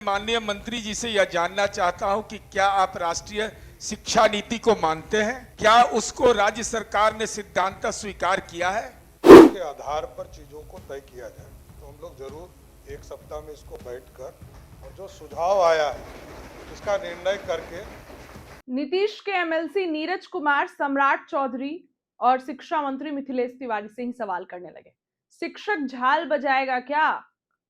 माननीय मंत्री जी से यह जानना चाहता हूं कि क्या आप राष्ट्रीय शिक्षा नीति को मानते हैं? क्या उसको राज्य सरकार ने सिद्धांत स्वीकार किया है? के आधार पर चीजों को तय किया जाए। तो हम लोग जरूर एक सप्ताह में इसको बैठकर और जो सुझाव आया है इसका निर्णय करके। नीतीश के एमएलसी नीरज कुमार सम्राट चौधरी और शिक्षा मंत्री मिथिलेश तिवारी से ही सवाल करने लगे। शिक्षक झाल बजाएगा क्या?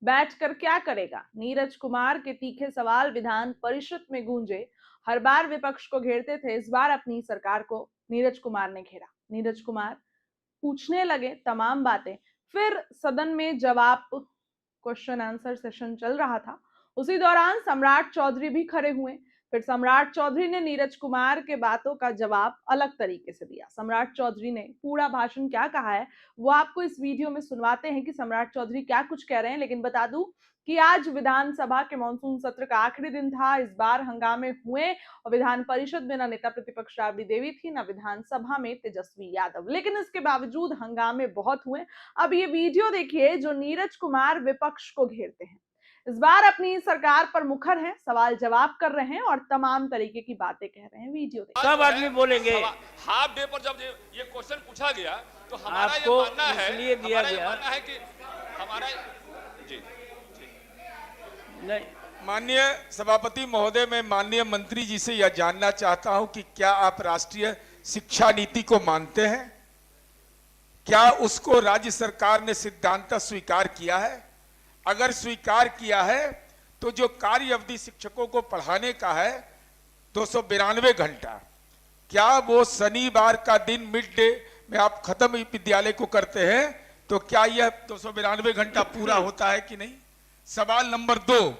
बैठकर क्या करेगा? नीरज कुमार के तीखे सवाल विधान परिषद में गूंजे। हर बार विपक्ष को घेरते थे, इस बार अपनी सरकार को नीरज कुमार ने घेरा। नीरज कुमार पूछने लगे तमाम बातें। फिर सदन में जवाब क्वेश्चन आंसर सेशन चल रहा था। उसी दौरान सम्राट चौधरी भी खड़े हुए। फिर सम्राट चौधरी ने नीरज कुमार के बातों का जवाब अलग तरीके से दिया। सम्राट चौधरी ने पूरा भाषण क्या कहा है वो आपको इस वीडियो में सुनवाते हैं कि सम्राट चौधरी क्या कुछ कह रहे हैं। लेकिन बता दूं कि आज विधानसभा के मानसून सत्र का आखिरी दिन था। इस बार हंगामे हुए और विधान परिषद में न नेता प्रतिपक्ष राबड़ी देवी थी, न विधानसभा में तेजस्वी यादव, लेकिन इसके बावजूद हंगामे बहुत हुए। अब ये वीडियो देखिए जो नीरज कुमार विपक्ष को घेरते हैं। इस बार अपनी सरकार पर मुखर हैं, सवाल जवाब कर रहे हैं और तमाम तरीके की बातें कह रहे हैं। वीडियो देखिए। सब आदमी बोलेंगे। हाफ डे पर जब ये क्वेश्चन पूछा गया तो हमारा ये आपको मानना है, इसलिए दिया हमारा ये गया मानना है कि हमारा जी नहीं। माननीय सभापति महोदय, मैं माननीय मंत्री जी से यह जानना चाहता हूं कि क्या आप राष्ट्रीय शिक्षा नीति को मानते हैं? क्या उसको राज्य सरकार ने सिद्धांत स्वीकार किया है? अगर स्वीकार किया है तो जो कार्य अवधि शिक्षकों को पढ़ाने का है 292 घंटा, क्या वो शनिवार का दिन मिड डे में आप खत्म विद्यालय को करते हैं तो क्या यह 292 घंटा पूरा होता है कि नहीं? सवाल नंबर 2,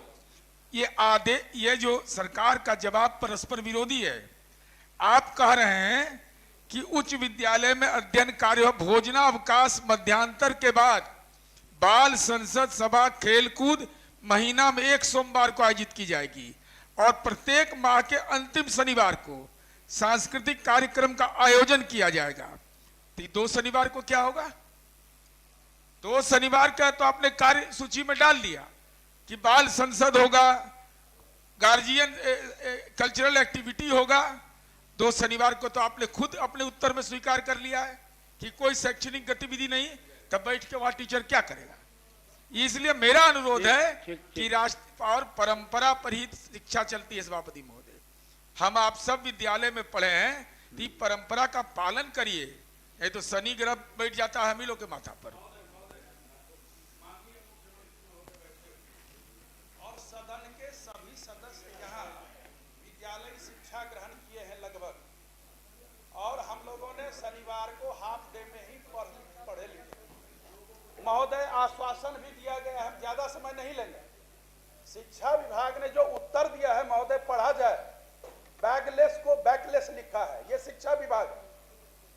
ये जो सरकार का जवाब परस्पर विरोधी है। आप कह रहे हैं कि उच्च विद्यालय में अध्ययन कार्य, भोजनावकाश, मध्यांतर के बाद बाल संसद सभा, खेलकूद महीना में एक सोमवार को आयोजित की जाएगी और प्रत्येक माह के अंतिम शनिवार को सांस्कृतिक कार्यक्रम का आयोजन किया जाएगा। तो 2 शनिवार को क्या होगा? 2 शनिवार का तो आपने कार्य सूची में डाल दिया कि बाल संसद होगा, गार्जियन कल्चरल एक्टिविटी होगा। 2 शनिवार को तो आपने खुद अपने उत्तर में स्वीकार कर लिया है कि कोई शैक्षणिक गतिविधि नहीं, तब बैठ के वहां टीचर क्या करेगा? इसलिए मेरा अनुरोध है कि राष्ट्र और परंपरा पर ही शिक्षा चलती है। सभापति महोदय, हम आप सब विद्यालय में पढ़े हैं, तो परंपरा का पालन करिए, नहीं तो शनि ग्रह बैठ जाता है हम ही लोग के माथा पर। और सदन के सभी सदस्य यहाँ विद्यालय शिक्षा ग्रहण किए हैं लगभग, और हम लोगों ने शनिवार को हाफ डे में ही पढ़े लिखे। महोदय, आश्वासन भी दिया गया है, ज्यादा समय नहीं लेंगे। शिक्षा विभाग ने जो उत्तर दिया है महोदय, पढ़ा जाए। बैगलेस को बैकलेस लिखा है, ये शिक्षा विभाग है,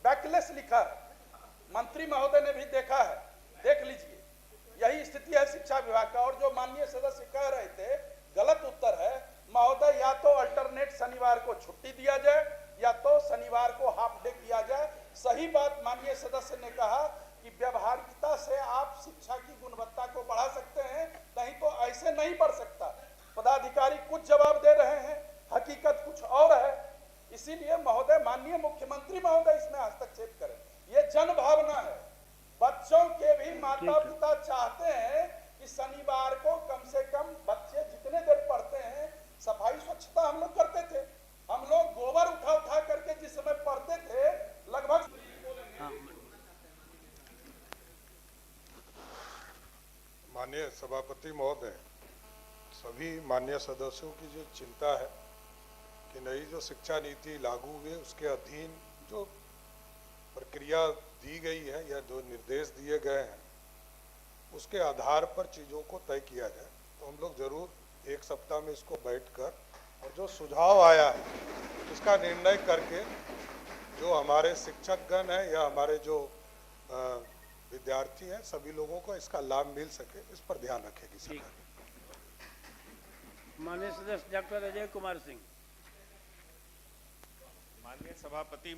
बैकलेस लिखा है। मंत्री महोदय ने भी देखा है, देख लीजिए, यही स्थिति है शिक्षा विभाग का। और जो माननीय सदस्य कह रहे थे गलत उत्तर है महोदय, या तो अल्टरनेट शनिवार को छुट्टी दिया जाए या तो शनिवार को हाफ डे किया जाए। सही बात माननीय सदस्य ने कहा कि व्यवहारिकता से आप शिक्षा की गुणवत्ता को बढ़ा सकते हैं, नहीं तो ऐसे नहीं बढ़ सकता। पदाधिकारी कुछ जवाब दे रहे हैं, हकीकत कुछ और है। इसीलिए महोदय, माननीय मुख्यमंत्री महोदय इसमें हस्तक्षेप करें। ये जन भावना है। बच्चों के भी माता पिता चाहते हैं कि शनिवार को कम से कम बच्चे जितने देर पढ़ते हैं, सफाई स्वच्छता हम लोग करते थे, हम लोग गोबर उठा उठा करके जिस समय पढ़ते थे लगभग। माननीय सभापति महोदय, सभी माननीय सदस्यों की जो चिंता है कि नई जो शिक्षा नीति लागू हुई उसके अधीन जो प्रक्रिया दी गई है या जो निर्देश दिए गए हैं उसके आधार पर चीज़ों को तय किया जाए। तो हम लोग जरूर एक सप्ताह में इसको बैठकर और जो सुझाव आया है इसका निर्णय करके जो हमारे शिक्षकगण हैं या हमारे जो विद्यार्थी हैं, सभी लोगों को इसका लाभ मिल सके, इस पर ध्यान रखेगी सरकार। माननीय सदस्य डॉक्टर अजय कुमार सिंह। माननीय सभापति